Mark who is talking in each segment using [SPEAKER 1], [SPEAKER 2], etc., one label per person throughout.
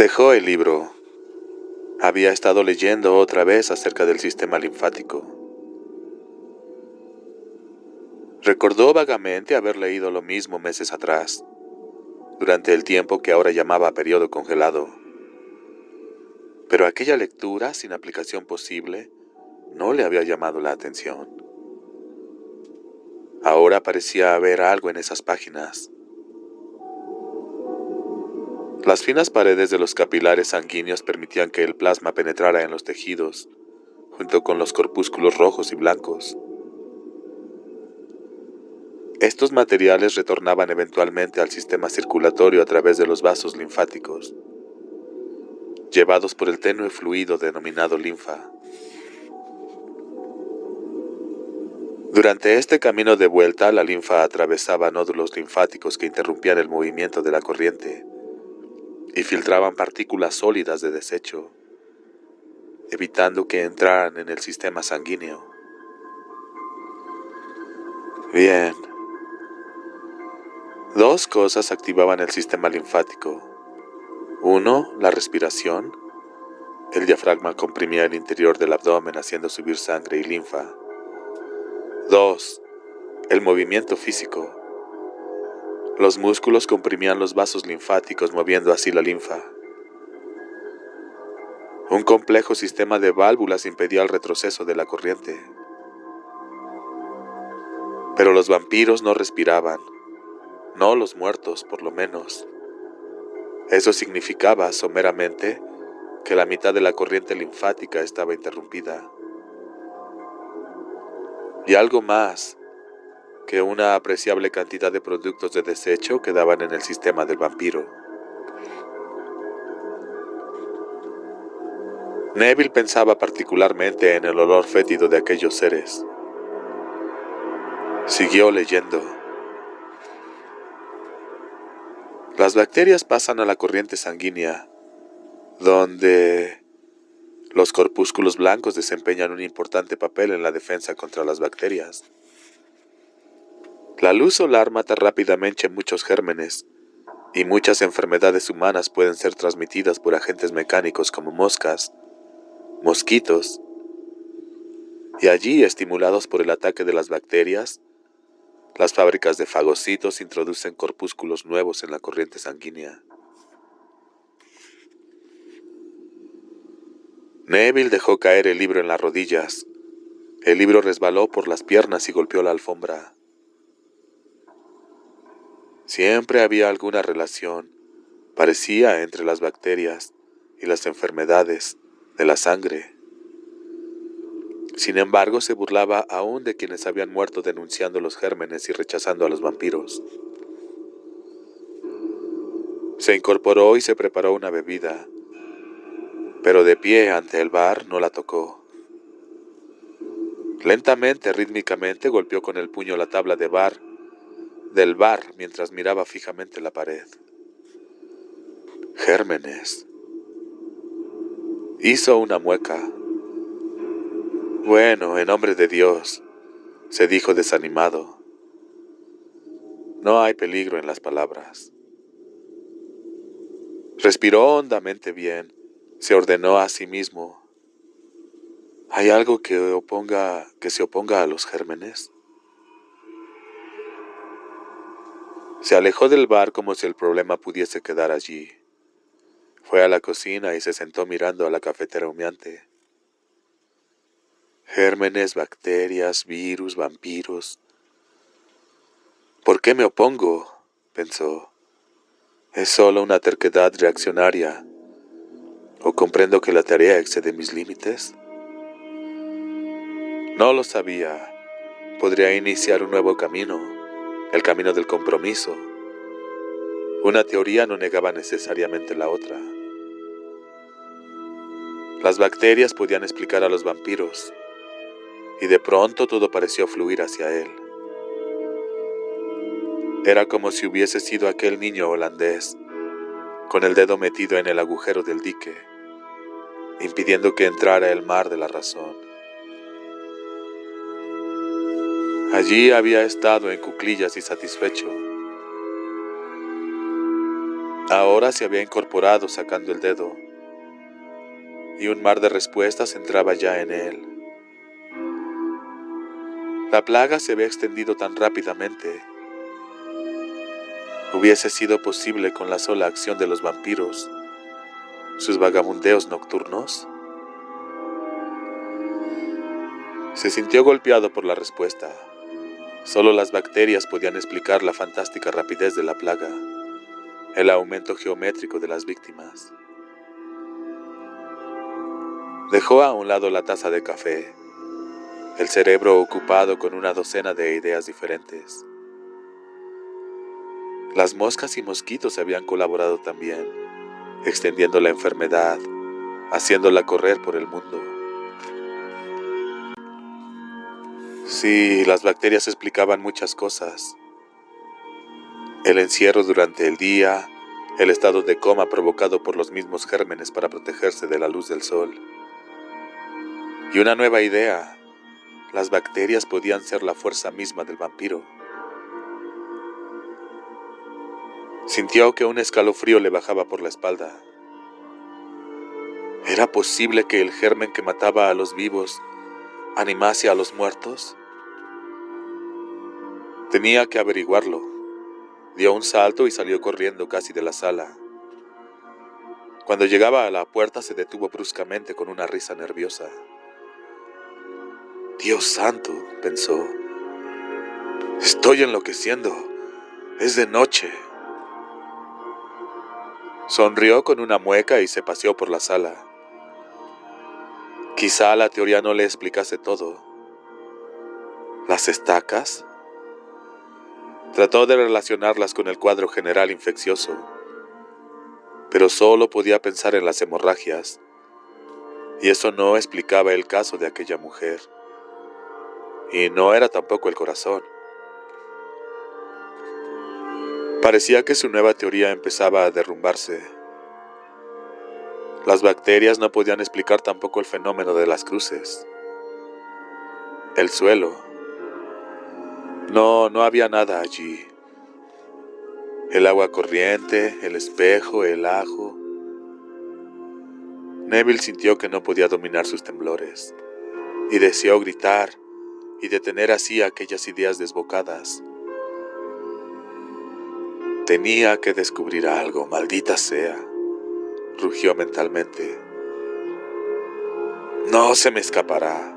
[SPEAKER 1] Dejó el libro. Había estado leyendo otra vez acerca del sistema linfático. Recordó vagamente haber leído lo mismo meses atrás, durante el tiempo que ahora llamaba periodo congelado. Pero aquella lectura, sin aplicación posible, no le había llamado la atención. Ahora parecía haber algo en esas páginas. Las finas paredes de los capilares sanguíneos permitían que el plasma penetrara en los tejidos, junto con los corpúsculos rojos y blancos. Estos materiales retornaban eventualmente al sistema circulatorio a través de los vasos linfáticos, llevados por el tenue fluido denominado linfa. Durante este camino de vuelta, la linfa atravesaba nódulos linfáticos que interrumpían el movimiento de la corriente y filtraban partículas sólidas de desecho, evitando que entraran en el sistema sanguíneo. Bien. Dos cosas activaban el sistema linfático. Uno, la respiración. El diafragma comprimía el interior del abdomen haciendo subir sangre y linfa. Dos, el movimiento físico. Los músculos comprimían los vasos linfáticos moviendo así la linfa. Un complejo sistema de válvulas impedía el retroceso de la corriente. Pero los vampiros no respiraban, no los muertos por lo menos. Eso significaba someramente que la mitad de la corriente linfática estaba interrumpida. Y algo más, que una apreciable cantidad de productos de desecho quedaban en el sistema del vampiro. Neville pensaba particularmente en el olor fétido de aquellos seres. Siguió leyendo. Las bacterias pasan a la corriente sanguínea, donde los corpúsculos blancos desempeñan un importante papel en la defensa contra las bacterias. La luz solar mata rápidamente muchos gérmenes, y muchas enfermedades humanas pueden ser transmitidas por agentes mecánicos como moscas, mosquitos, y allí, estimulados por el ataque de las bacterias, las fábricas de fagocitos introducen corpúsculos nuevos en la corriente sanguínea. Neville dejó caer el libro en las rodillas. El libro resbaló por las piernas y golpeó la alfombra. Siempre había alguna relación, parecía, entre las bacterias y las enfermedades de la sangre. Sin embargo, se burlaba aún de quienes habían muerto denunciando los gérmenes y rechazando a los vampiros. Se incorporó y se preparó una bebida, pero de pie ante el bar no la tocó. Lentamente, rítmicamente, golpeó con el puño la tabla del bar mientras miraba fijamente la pared. Gérmenes. Hizo una mueca. Bueno, en nombre de Dios, se dijo desanimado. No hay peligro en las palabras. Respiró hondamente bien. Se ordenó a sí mismo. ¿Hay algo que se oponga a los gérmenes? Se alejó del bar como si el problema pudiese quedar allí. Fue a la cocina y se sentó mirando a la cafetera humeante. Gérmenes, bacterias, virus, vampiros. ¿Por qué me opongo?, pensó. ¿Es solo una terquedad reaccionaria? ¿O comprendo que la tarea excede mis límites? No lo sabía. Podría iniciar un nuevo camino, el camino del compromiso. Una teoría no negaba necesariamente la otra. Las bacterias podían explicar a los vampiros, y de pronto todo pareció fluir hacia él. Era como si hubiese sido aquel niño holandés, con el dedo metido en el agujero del dique, impidiendo que entrara el mar de la razón. Allí había estado en cuclillas y satisfecho. Ahora se había incorporado sacando el dedo, y un mar de respuestas entraba ya en él. La plaga se había extendido tan rápidamente. Hubiese sido posible con la sola acción de los vampiros, sus vagabundeos nocturnos. Se sintió golpeado por la respuesta. Solo las bacterias podían explicar la fantástica rapidez de la plaga, el aumento geométrico de las víctimas. Dejó a un lado la taza de café, el cerebro ocupado con una docena de ideas diferentes. Las moscas y mosquitos habían colaborado también, extendiendo la enfermedad, haciéndola correr por el mundo. Sí, las bacterias explicaban muchas cosas. El encierro durante el día, el estado de coma provocado por los mismos gérmenes para protegerse de la luz del sol. Y una nueva idea, las bacterias podían ser la fuerza misma del vampiro. Sintió que un escalofrío le bajaba por la espalda. ¿Era posible que el germen que mataba a los vivos animase a los muertos? Tenía que averiguarlo. Dio un salto y salió corriendo casi de la sala. Cuando llegaba a la puerta se detuvo bruscamente con una risa nerviosa. Dios santo, pensó. Estoy enloqueciendo. Es de noche. Sonrió con una mueca y se paseó por la sala. Quizá la teoría no le explicase todo. ¿Las estacas? Trató de relacionarlas con el cuadro general infeccioso, pero solo podía pensar en las hemorragias, y eso no explicaba el caso de aquella mujer, y no era tampoco el corazón. Parecía que su nueva teoría empezaba a derrumbarse. Las bacterias no podían explicar tampoco el fenómeno de las cruces. El suelo. No había nada allí. El agua corriente, el espejo, el ajo. Neville sintió que no podía dominar sus temblores, y deseó gritar y detener así aquellas ideas desbocadas. Tenía que descubrir algo, maldita sea, rugió mentalmente. No se me escapará.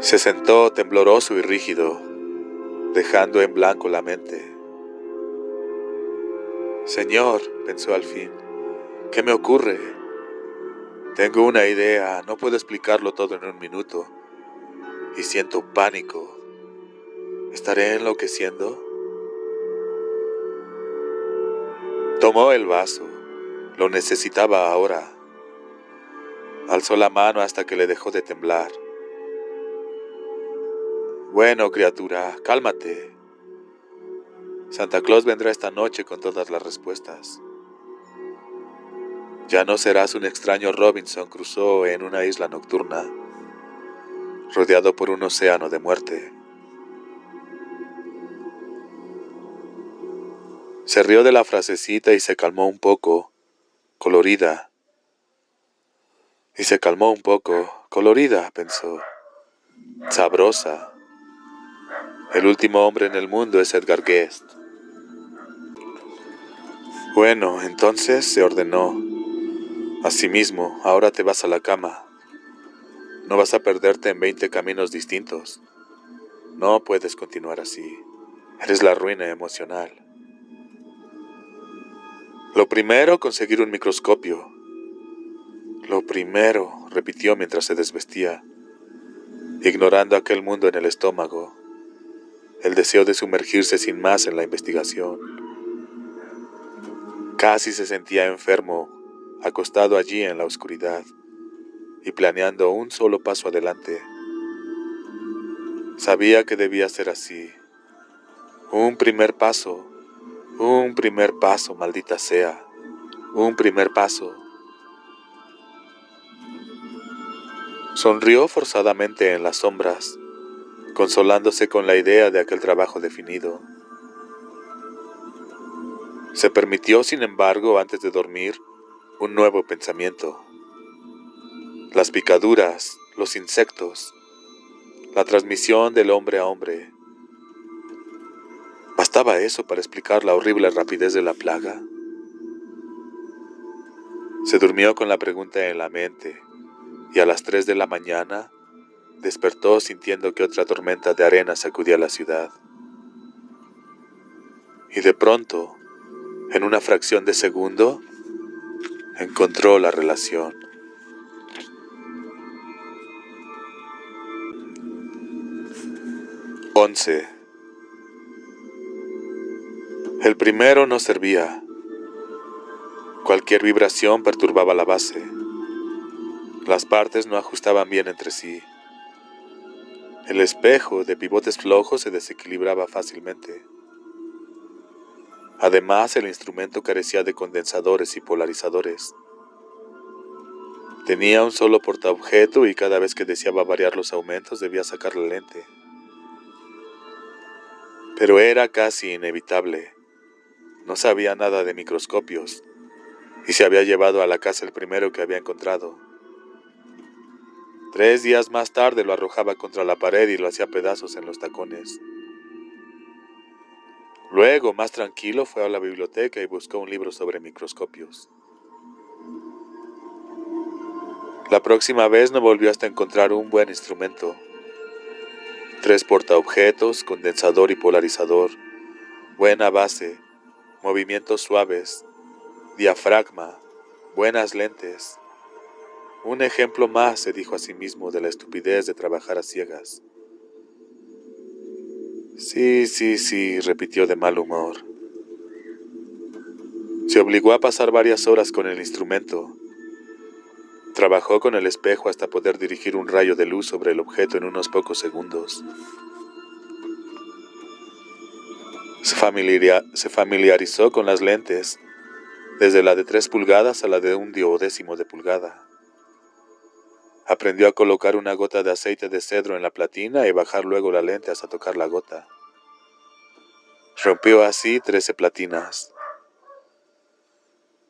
[SPEAKER 1] Se sentó tembloroso y rígido, dejando en blanco la mente. Señor, pensó al fin, ¿qué me ocurre? Tengo una idea, no puedo explicarlo todo en un minuto, y siento pánico. ¿Estaré enloqueciendo? Tomó el vaso, lo necesitaba ahora. Alzó la mano hasta que le dejó de temblar. Bueno, criatura, cálmate. Santa Claus vendrá esta noche con todas las respuestas. Ya no serás un extraño Robinson Crusoe en una isla nocturna, rodeado por un océano de muerte. Se rió de la frasecita y se calmó un poco, colorida. Y se calmó un poco, colorida, pensó. Sabrosa. El último hombre en el mundo es Edgar Guest. Bueno, entonces se ordenó. Asimismo, ahora te vas a la cama. No vas a perderte en 20 caminos distintos. No puedes continuar así. Eres la ruina emocional. Lo primero, conseguir un microscopio. Lo primero, repitió mientras se desvestía, ignorando aquel mundo en el estómago, el deseo de sumergirse sin más en la investigación. Casi se sentía enfermo, acostado allí en la oscuridad, y planeando un solo paso adelante. Sabía que debía ser así. Un primer paso, maldita sea. Un primer paso. Sonrió forzadamente en las sombras, consolándose con la idea de aquel trabajo definido. Se permitió, sin embargo, antes de dormir, un nuevo pensamiento. Las picaduras, los insectos, la transmisión del hombre a hombre. ¿Bastaba eso para explicar la horrible rapidez de la plaga? Se durmió con la pregunta en la mente, y a las 3 de la mañana despertó sintiendo que otra tormenta de arena sacudía la ciudad. Y de pronto, en una fracción de segundo, encontró la relación. Once. El primero no servía. Cualquier vibración perturbaba la base. Las partes no ajustaban bien entre sí. El espejo de pivotes flojos se desequilibraba fácilmente. Además, el instrumento carecía de condensadores y polarizadores. Tenía un solo portaobjeto y cada vez que deseaba variar los aumentos debía sacar la lente. Pero era casi inevitable. No sabía nada de microscopios y se había llevado a la casa el primero que había encontrado. 3 días más tarde lo arrojaba contra la pared y lo hacía pedazos en los tacones. Luego, más tranquilo, fue a la biblioteca y buscó un libro sobre microscopios. La próxima vez no volvió hasta encontrar un buen instrumento. 3 portaobjetos, condensador y polarizador, buena base, movimientos suaves, diafragma, buenas lentes. Un ejemplo más, se dijo a sí mismo, de la estupidez de trabajar a ciegas. Sí, repitió de mal humor. Se obligó a pasar varias horas con el instrumento. Trabajó con el espejo hasta poder dirigir un rayo de luz sobre el objeto en unos pocos segundos. Se familiarizó con las lentes, desde la de 3 pulgadas a la de 1/10 de pulgada. Aprendió a colocar una gota de aceite de cedro en la platina y bajar luego la lente hasta tocar la gota. Rompió así 13 platinas.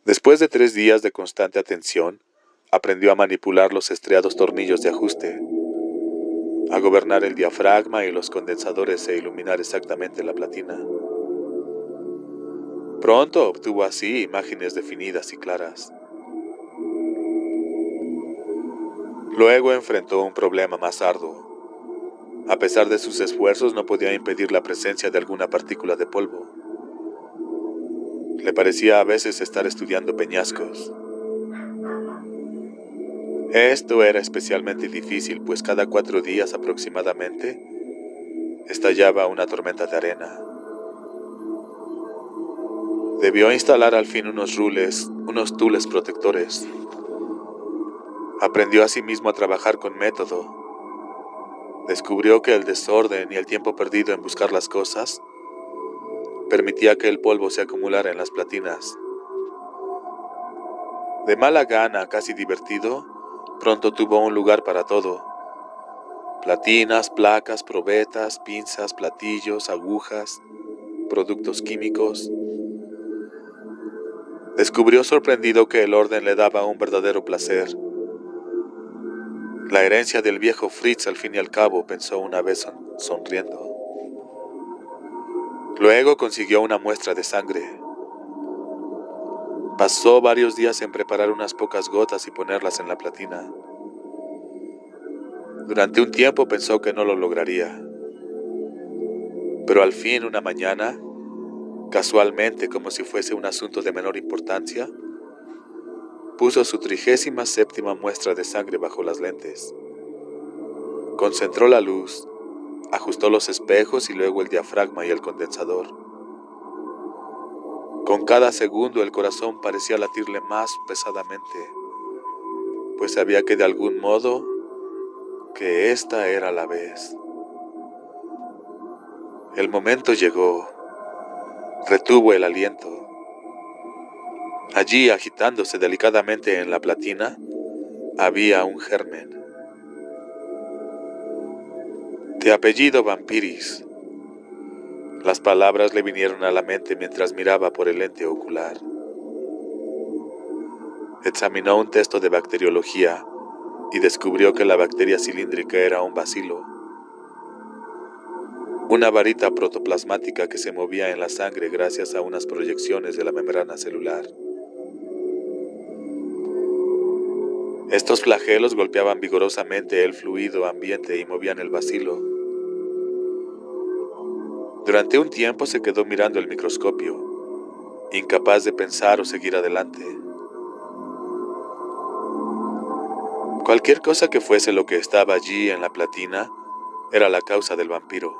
[SPEAKER 1] Después de 3 días de constante atención, aprendió a manipular los estriados tornillos de ajuste, a gobernar el diafragma y los condensadores e iluminar exactamente la platina. Pronto obtuvo así imágenes definidas y claras. Luego enfrentó un problema más arduo. A pesar de sus esfuerzos, no podía impedir la presencia de alguna partícula de polvo. Le parecía a veces estar estudiando peñascos. Esto era especialmente difícil, pues cada 4 días aproximadamente estallaba una tormenta de arena. Debió instalar al fin unos tules protectores. Aprendió asimismo a trabajar con método. Descubrió que el desorden y el tiempo perdido en buscar las cosas permitía que el polvo se acumulara en las platinas. De mala gana, casi divertido, pronto tuvo un lugar para todo. Platinas, placas, probetas, pinzas, platillos, agujas, productos químicos. Descubrió sorprendido que el orden le daba un verdadero placer. La herencia del viejo Fritz, al fin y al cabo, pensó una vez sonriendo. Luego consiguió una muestra de sangre. Pasó varios días en preparar unas pocas gotas y ponerlas en la platina. Durante un tiempo pensó que no lo lograría. Pero al fin, una mañana, casualmente, como si fuese un asunto de menor importancia, puso su 37ª muestra de sangre bajo las lentes. Concentró la luz, ajustó los espejos y luego el diafragma y el condensador. Con cada segundo el corazón parecía latirle más pesadamente, pues sabía que de algún modo que esta era la vez. El momento llegó. Retuvo el aliento. Allí, agitándose delicadamente en la platina, había un germen. De apellido Vampiris. Las palabras le vinieron a la mente mientras miraba por el lente ocular. Examinó un texto de bacteriología y descubrió que la bacteria cilíndrica era un bacilo, una varita protoplasmática que se movía en la sangre gracias a unas proyecciones de la membrana celular. Estos flagelos golpeaban vigorosamente el fluido ambiente y movían el bacilo. Durante un tiempo se quedó mirando el microscopio, incapaz de pensar o seguir adelante. Cualquier cosa que fuese lo que estaba allí en la platina era la causa del vampiro.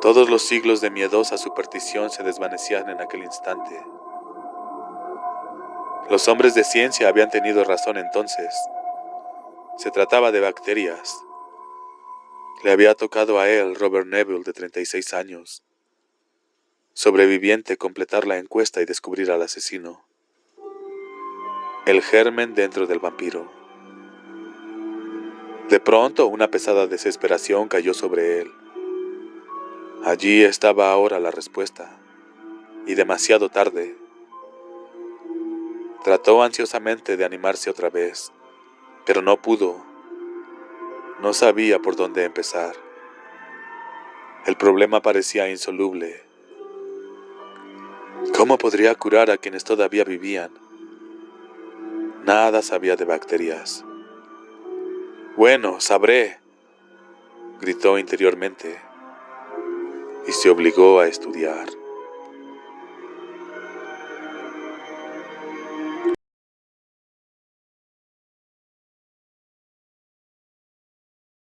[SPEAKER 1] Todos los siglos de miedosa superstición se desvanecían en aquel instante. Los hombres de ciencia habían tenido razón entonces. Se trataba de bacterias. Le había tocado a él, Robert Neville, de 36 años, sobreviviente, completar la encuesta y descubrir al asesino. El germen dentro del vampiro. De pronto, una pesada desesperación cayó sobre él. Allí estaba ahora la respuesta, y demasiado tarde. Trató ansiosamente de animarse otra vez, pero no pudo. No sabía por dónde empezar. El problema parecía insoluble. ¿Cómo podría curar a quienes todavía vivían? Nada sabía de bacterias. Bueno, sabré, gritó interiormente, y se obligó a estudiar.